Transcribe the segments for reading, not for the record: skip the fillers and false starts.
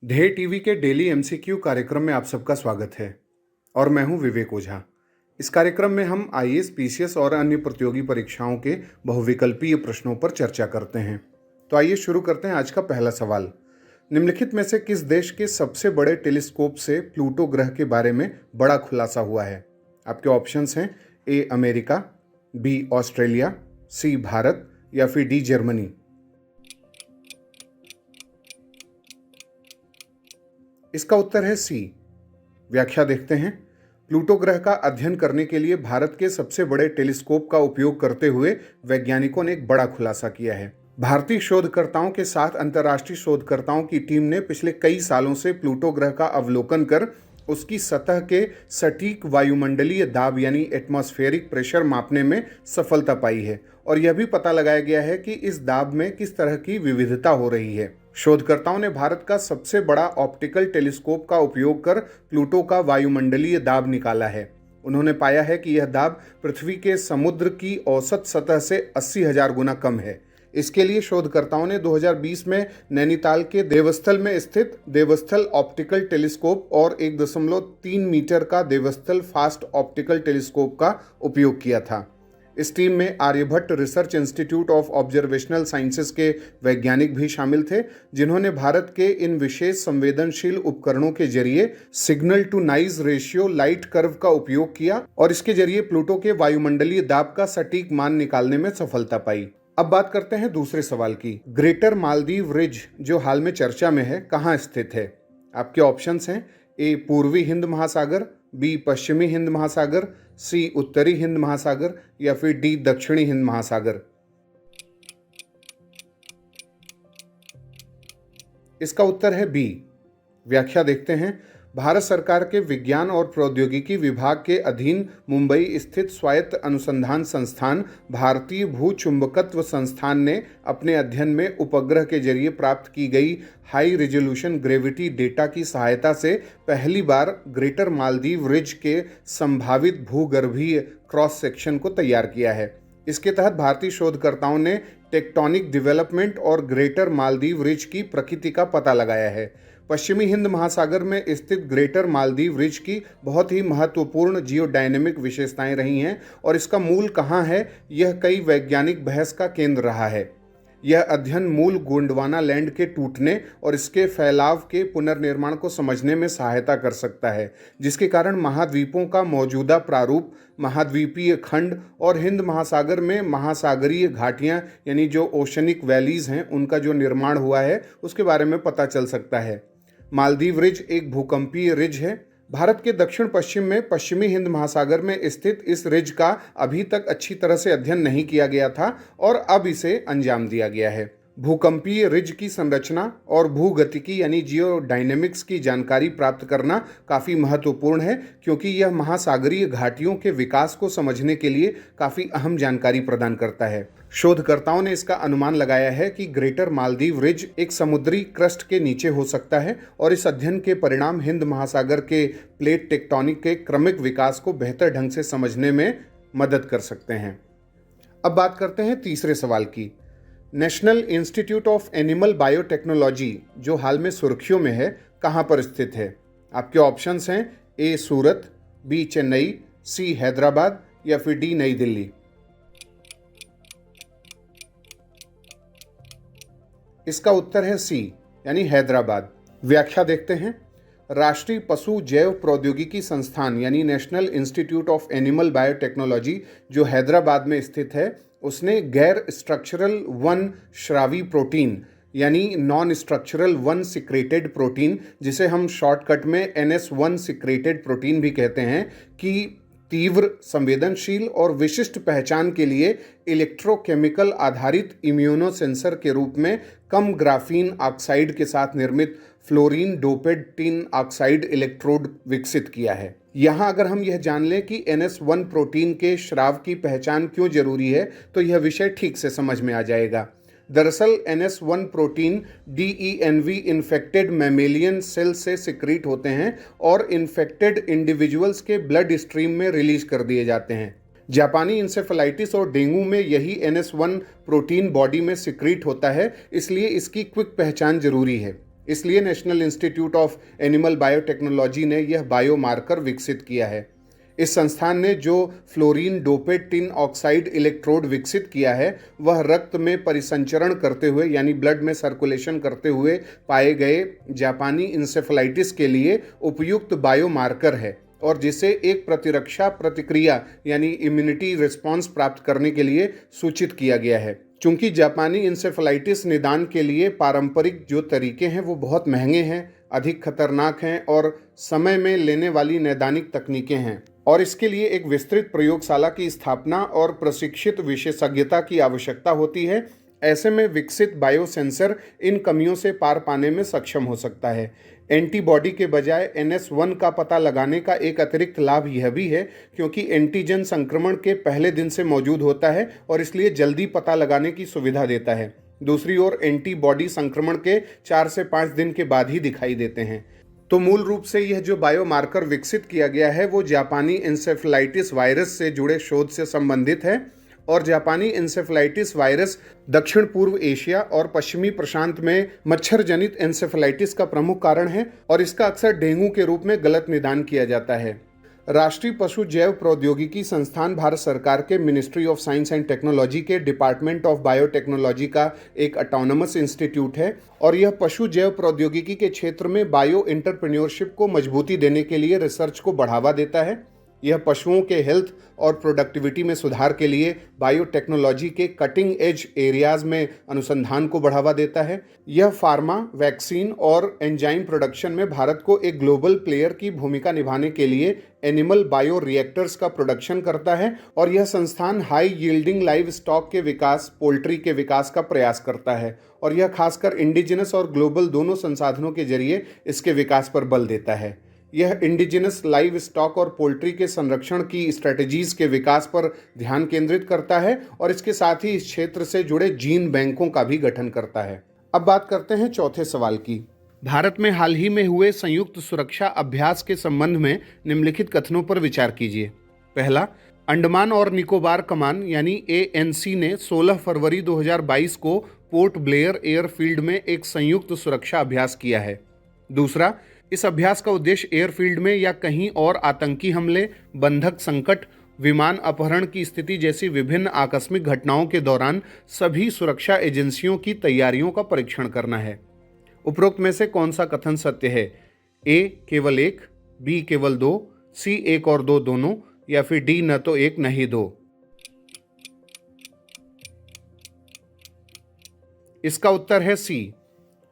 ध्येय टीवी के daily MCQ कार्यक्रम में आप सबका स्वागत है और मैं हूं विवेक ओझा। इस कार्यक्रम में हम आईएएस, पीसीएस और अन्य प्रतियोगी परीक्षाओं के बहुविकल्पीय प्रश्नों पर चर्चा करते हैं। तो आइए शुरू करते हैं आज का पहला सवाल। निम्नलिखित में से किस देश के सबसे बड़े टेलीस्कोप से प्लूटो ग्रह के बारे में बड़ा खुलासा हुआ है? आपके ऑप्शंस हैं ए अमेरिका, बी ऑस्ट्रेलिया, सी भारत या फिर डी जर्मनी। इसका उत्तर है सी। व्याख्या देखते हैं। प्लूटो ग्रह का अध्ययन करने के लिए भारत के सबसे बड़े टेलीस्कोप का उपयोग करते हुए वैज्ञानिकों ने एक बड़ा खुलासा किया है। भारतीय शोधकर्ताओं के साथ अंतर्राष्ट्रीय शोधकर्ताओं की टीम ने पिछले कई सालों से प्लूटो ग्रह का अवलोकन कर उसकी सतह के सटीक वायुमंडलीय दाब यानी एटमॉस्फेरिक प्रेशर मापने में सफलता पाई है और यह भी पता लगाया गया है कि इस दाब में किस तरह की विविधता हो रही है। शोधकर्ताओं ने भारत का सबसे बड़ा ऑप्टिकल टेलीस्कोप का उपयोग कर प्लूटो का वायुमंडलीय दाब निकाला है। उन्होंने पाया है कि यह दाब पृथ्वी के समुद्र की औसत सतह से 80,000 गुना कम है। इसके लिए शोधकर्ताओं ने 2020 में नैनीताल के देवस्थल में स्थित देवस्थल ऑप्टिकल टेलीस्कोप और 1.3 मीटर का देवस्थल फास्ट ऑप्टिकल टेलीस्कोप का उपयोग किया था। इस टीम में Aryabhatta research institute of observational sciences के वैज्ञानिक भी शामिल थे, जिन्होंने भारत के इन विशेष संवेदनशील उपकरणों के जरिए signal to noise ratio light curve का उपयोग किया और इसके जरिए प्लूटो के वायुमंडलीय दाब का सटीक मान निकालने में सफलता पाई। अब बात करते हैं दूसरे सवाल की। ग्रेटर मालदीव रिज जो हाल में चर्चा में है, कहाँ स्थित है? आपके ऑप्शंस हैं ए पूर्वी हिंद महासागर, बी पश्चिमी हिंद महासागर, सी उत्तरी हिंद महासागर या फिर डी दक्षिणी हिंद महासागर। इसका उत्तर है बी। व्याख्या देखते हैं। भारत सरकार के विज्ञान और प्रौद्योगिकी विभाग के अधीन मुंबई स्थित स्वायत्त अनुसंधान संस्थान भारतीय भूचुंबकत्व संस्थान ने अपने अध्ययन में उपग्रह के जरिए प्राप्त की गई हाई रिजोल्यूशन ग्रेविटी डेटा की सहायता से पहली बार ग्रेटर मालदीव रिज के संभावित भूगर्भीय क्रॉस सेक्शन को तैयार किया है। इसके तहत भारतीय शोधकर्ताओं ने टेक्टोनिक डेवलपमेंट और ग्रेटर मालदीव रिज की प्रकृति का पता लगाया है। पश्चिमी हिंद महासागर में स्थित ग्रेटर मालदीव रिज की बहुत ही महत्वपूर्ण जियोडायनेमिक विशेषताएं रही हैं और इसका मूल कहाँ है, यह कई वैज्ञानिक बहस का केंद्र रहा है। यह अध्ययन मूल गोंडवाना लैंड के टूटने और इसके फैलाव के पुनर्निर्माण को समझने में सहायता कर सकता है, जिसके कारण महाद्वीपों का मौजूदा प्रारूप, महाद्वीपीय खंड और हिंद महासागर में महासागरीय घाटियां यानी जो ओशनिक वैलीज हैं उनका जो निर्माण हुआ है उसके बारे में पता चल सकता है। मालदीव रिज एक भूकंपीय रिज है। भारत के दक्षिण पश्चिम में पश्चिमी हिंद महासागर में स्थित इस रिज का अभी तक अच्छी तरह से अध्ययन नहीं किया गया था और अब इसे अंजाम दिया गया है। भूकंपीय रिज की संरचना और भूगतिकी यानी जियोडायनेमिक्स की जानकारी प्राप्त करना काफ़ी महत्वपूर्ण है, क्योंकि यह महासागरीय घाटियों के विकास को समझने के लिए काफ़ी अहम जानकारी प्रदान करता है। शोधकर्ताओं ने इसका अनुमान लगाया है कि ग्रेटर मालदीव रिज एक समुद्री क्रस्ट के नीचे हो सकता है और इस अध्ययन के परिणाम हिंद महासागर के प्लेट टेक्टोनिक के क्रमिक विकास को बेहतर ढंग से समझने में मदद कर सकते हैं। अब बात करते हैं तीसरे सवाल की। National institute of animal biotechnology जो हाल में सुर्खियों में है, कहाँ पर स्थित है? आपके ऑप्शंस हैं ए सूरत, बी चेन्नई, सी हैदराबाद या फिर डी नई दिल्ली। इसका उत्तर है सी यानी हैदराबाद। व्याख्या देखते हैं। राष्ट्रीय पशु जैव प्रौद्योगिकी संस्थान यानी national institute of animal biotechnology जो हैदराबाद में स्थित है, उसने गैर स्ट्रक्चरल वन श्रावी प्रोटीन यानी non structural one secreted protein, जिसे हम शॉर्टकट में NS1 सिक्रेटेड प्रोटीन भी कहते हैं, कि तीव्र, संवेदनशील और विशिष्ट पहचान के लिए इलेक्ट्रोकेमिकल आधारित इम्यूनो सेंसर के रूप में कम ग्राफीन ऑक्साइड के साथ निर्मित fluorine doped tin oxide electrode विकसित किया है। यहाँ अगर हम यह जान लें कि NS1 प्रोटीन के स्राव की पहचान क्यों जरूरी है, तो यह विषय ठीक से समझ में आ जाएगा। दरअसल NS1 protein DENV infected mammalian cell से सिक्रीट होते हैं और इन्फेक्टेड इंडिविजुअल्स के ब्लड स्ट्रीम में रिलीज कर दिए जाते हैं। जापानी इंसेफेलाइटिस और डेंगू में यही NS1 प्रोटीन बॉडी में सिक्रीट होता है, इसलिए इसकी क्विक पहचान जरूरी है। इसलिए national institute of animal biotechnology ने यह बायोमार्कर विकसित किया है। इस संस्थान ने जो fluorine doped tin oxide electrode विकसित किया है वह रक्त में परिसंचरण करते हुए यानी ब्लड में सर्कुलेशन करते हुए पाए गए जापानी इंसेफेलाइटिस के लिए उपयुक्त बायोमार्कर है और जिसे एक प्रतिरक्षा प्रतिक्रिया यानी इम्यूनिटी रिस्पॉन्स प्राप्त करने के लिए सूचित किया गया है। चूंकि जापानी इंसेफेलाइटिस निदान के लिए पारंपरिक जो तरीके हैं वो बहुत महंगे हैं, अधिक खतरनाक हैं और समय में लेने वाली नैदानिक तकनीकें हैं और इसके लिए एक विस्तृत प्रयोगशाला की स्थापना और प्रशिक्षित विशेषज्ञता की आवश्यकता होती है। ऐसे में विकसित बायोसेंसर इन कमियों से पार पाने में सक्षम हो सकता है। एंटीबॉडी के बजाय NS1 का पता लगाने का एक अतिरिक्त लाभ यह भी है क्योंकि एंटीजन संक्रमण के पहले दिन से मौजूद होता है और इसलिए जल्दी पता लगाने की सुविधा देता है। दूसरी ओर एंटीबॉडी संक्रमण के 4 से 5 दिन के बाद ही दिखाई देते हैं। तो मूल रूप से यह जो बायोमार्कर विकसित किया गया है वो जापानी इंसेफेलाइटिस वायरस से जुड़े शोध से संबंधित है और जापानी इंसेफेलाइटिस वायरस दक्षिण पूर्व एशिया और पश्चिमी प्रशांत में मच्छर जनित इंसेफेलाइटिस का प्रमुख कारण है और इसका अक्सर डेंगू के रूप में गलत निदान किया जाता है। राष्ट्रीय पशु जैव प्रौद्योगिकी संस्थान भारत सरकार के ministry of science and technology के डिपार्टमेंट ऑफ बायोटेक्नोलॉजी का एक ऑटोनमस इंस्टीट्यूट है और यह पशु जैव प्रौद्योगिकी के क्षेत्र में बायो एंटरप्रेन्योरशिप को मजबूती देने के लिए रिसर्च को बढ़ावा देता है। यह पशुओं के हेल्थ और प्रोडक्टिविटी में सुधार के लिए बायोटेक्नोलॉजी के कटिंग एज एरियाज में अनुसंधान को बढ़ावा देता है। यह फार्मा, वैक्सीन और एंजाइम प्रोडक्शन में भारत को एक ग्लोबल प्लेयर की भूमिका निभाने के लिए एनिमल बायो रिएक्टर्स का प्रोडक्शन करता है और यह संस्थान हाई यील्डिंग लाइव स्टॉक के विकास, पोल्ट्री के विकास का प्रयास करता है और यह खासकर इंडिजिनस और ग्लोबल दोनों संसाधनों के जरिए इसके विकास पर बल देता है। यह इंडिजिनस लाइव स्टॉक और पोल्ट्री के संरक्षण की स्ट्रेटजीज के विकास पर ध्यान केंद्रित करता है और इसके साथ ही इस क्षेत्र से जुड़े जीन बैंकों का भी गठन करता है। अब बात करते हैं चौथे सवाल की। भारत में हाल ही में हुए संयुक्त सुरक्षा अभ्यास के संबंध में निम्नलिखित कथनों पर विचार कीजिए। पहला, अंडमान और निकोबार कमान यानी ANC ने 16 फरवरी 2022 को पोर्ट ब्लेयर एयरफील्ड में एक संयुक्त सुरक्षा अभ्यास किया है। दूसरा, इस अभ्यास का उद्देश्य एयरफील्ड में या कहीं और आतंकी हमले, बंधक संकट, विमान अपहरण की स्थिति जैसी विभिन्न आकस्मिक घटनाओं के दौरान सभी सुरक्षा एजेंसियों की तैयारियों का परीक्षण करना है। उपरोक्त में से कौन सा कथन सत्य है? A केवल 1, B केवल 2, C 1 और 2 दोनों या फिर D न तो 1 न ही 2? इसका उत्तर है C।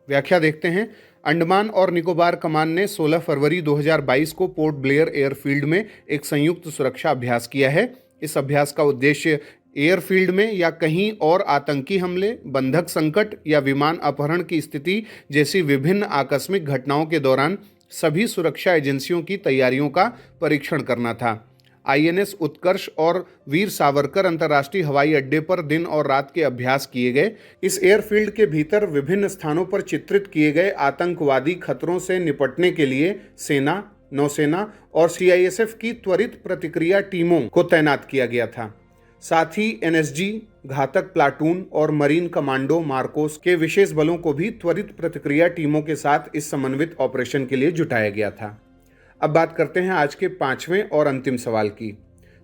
व्याख्या देखते हैं। अंडमान और निकोबार कमान ने 16 फरवरी 2022 को पोर्ट ब्लेयर एयरफील्ड में एक संयुक्त सुरक्षा अभ्यास किया है। इस अभ्यास का उद्देश्य एयरफील्ड में या कहीं और आतंकी हमले, बंधक संकट या विमान अपहरण की स्थिति जैसी विभिन्न आकस्मिक घटनाओं के दौरान सभी सुरक्षा एजेंसियों की तैयारियों का परीक्षण करना था। INS उत्कर्ष और वीर सावरकर अंतर्राष्ट्रीय हवाई अड्डे पर दिन और रात के अभ्यास किए गए। इस एयरफील्ड के भीतर विभिन्न स्थानों पर चित्रित किए गए आतंकवादी खतरों से निपटने के लिए सेना, नौसेना और CISF की त्वरित प्रतिक्रिया टीमों को तैनात किया गया था। साथ ही NSG, घातक प्लाटून और मरीन कमांडो मार्कोस के विशेष बलों को भी त्वरित प्रतिक्रिया टीमों के साथ इस समन्वित ऑपरेशन के लिए जुटाया गया था। अब बात करते हैं आज के 5वें और अंतिम सवाल की।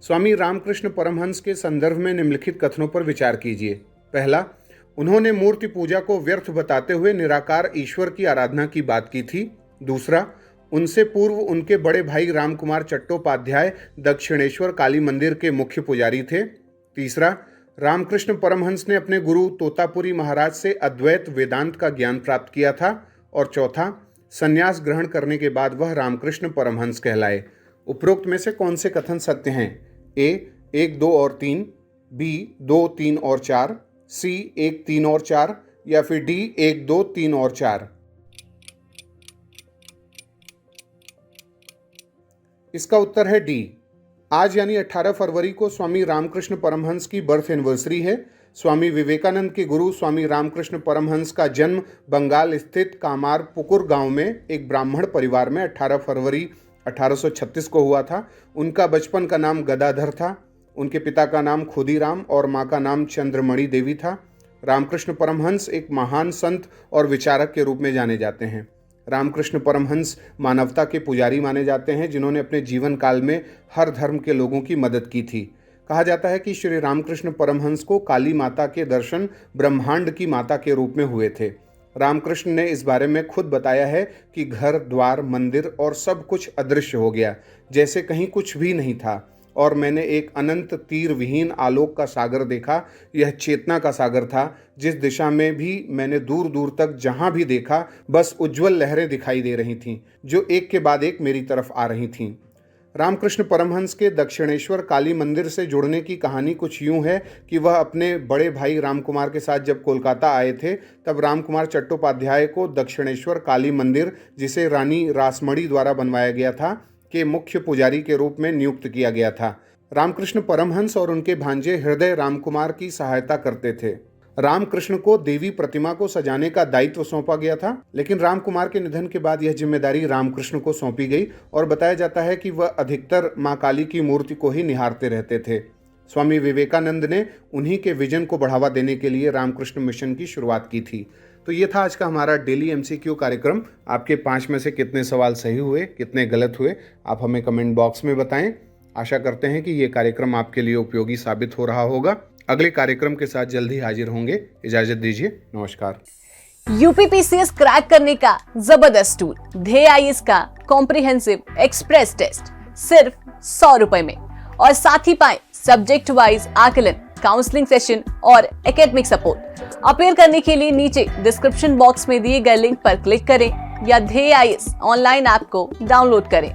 स्वामी रामकृष्ण परमहंस के संदर्भ में निम्नलिखित कथनों पर विचार कीजिए। पहला, उन्होंने मूर्ति पूजा को व्यर्थ बताते हुए निराकार ईश्वर की आराधना की बात की थी। दूसरा, उनसे पूर्व उनके बड़े भाई रामकुमार चट्टोपाध्याय दक्षिणेश्वर काली मंदिर के मुख्य पुजारी थे। तीसरा, रामकृष्ण परमहंस ने अपने गुरु तोतापुरी महाराज से अद्वैत वेदांत का ज्ञान प्राप्त किया था। और चौथा, संन्यास ग्रहण करने के बाद वह रामकृष्ण परमहंस कहलाए। उपरोक्त में से कौन से कथन सत्य हैं? A 1, 2 और 3, B 2, 3 और 4, C 1, 3 और 4 या फिर D 1, 2, 3 और 4? इसका उत्तर है D। आज यानी 18 फरवरी को स्वामी रामकृष्ण परमहंस की बर्थ एनिवर्सरी है। स्वामी विवेकानंद के गुरु स्वामी रामकृष्ण परमहंस का जन्म बंगाल स्थित कामारपुकुर गांव में एक ब्राह्मण परिवार में 18 फरवरी 1836 को हुआ था। उनका बचपन का नाम गदाधर था। उनके पिता का नाम खुदीराम और मां का नाम चंद्रमणि देवी था। रामकृष्ण परमहंस एक महान संत और विचारक के रूप में जाने जाते हैं। रामकृष्ण परमहंस मानवता के पुजारी माने जाते हैं, जिन्होंने अपने जीवन काल में हर धर्म के लोगों की मदद की थी। कहा जाता है कि श्री रामकृष्ण परमहंस को काली माता के दर्शन ब्रह्मांड की माता के रूप में हुए थे। रामकृष्ण ने इस बारे में खुद बताया है कि घर द्वार मंदिर और सब कुछ अदृश्य हो गया, जैसे कहीं कुछ भी नहीं था, और मैंने एक अनंत तीर विहीन आलोक का सागर देखा। यह चेतना का सागर था, जिस दिशा में भी मैंने दूर दूर तक जहां भी देखा बस उज्जवल लहरें दिखाई दे रही थीं, जो एक के बाद एक मेरी तरफ आ रही थीं। रामकृष्ण परमहंस के दक्षिणेश्वर काली मंदिर से जुड़ने की कहानी कुछ यूं है कि वह अपने बड़े भाई रामकुमार के साथ जब कोलकाता आए थे, तब रामकुमार चट्टोपाध्याय को दक्षिणेश्वर काली मंदिर, जिसे रानी रासमणी द्वारा बनवाया गया था, के मुख्य पुजारी के रूप में नियुक्त किया गया था। रामकृष्ण परमहंस और उनके भांजे हृदय रामकुमार की सहायता करते थे। रामकृष्ण को देवी प्रतिमा को सजाने का दायित्व सौंपा गया था, लेकिन रामकुमार के निधन के बाद यह जिम्मेदारी रामकृष्ण को सौंपी गई और बताया जाता है कि वह अधिकतर मां काली की मूर्ति को ही निहारते रहते थे। स्वामी विवेकानंद ने उन्हीं के विजन को बढ़ावा देने के लिए रामकृष्ण मिशन की शुरुआत की थी। तो ये था आज का हमारा डेली एमसीक्यू कार्यक्रम। आपके 5 में से कितने सवाल सही हुए, कितने गलत हुए, आप हमें कमेंट बॉक्स में बताएं। आशा करते हैं कि ये कार्यक्रम आपके लिए उपयोगी साबित हो रहा होगा। अगले कार्यक्रम के साथ जल्द ही हाजिर होंगे। इजाजत दीजिए, नमस्कार। यूपीपीसीएस क्रैक करने का जबरदस्त टूल ध्येय आईएएस का कॉम्प्रिहेंसिव एक्सप्रेस टेस्ट सिर्फ 100 रुपए में, और साथ ही पाएं सब्जेक्ट वाइज आकलन, काउंसलिंग सेशन और एकेडमिक सपोर्ट। अपेयर करने के लिए नीचे डिस्क्रिप्शन बॉक्स में दिए गए लिंक पर क्लिक करें या ध्येय आईएएस ऑनलाइन ऐप को डाउनलोड करें।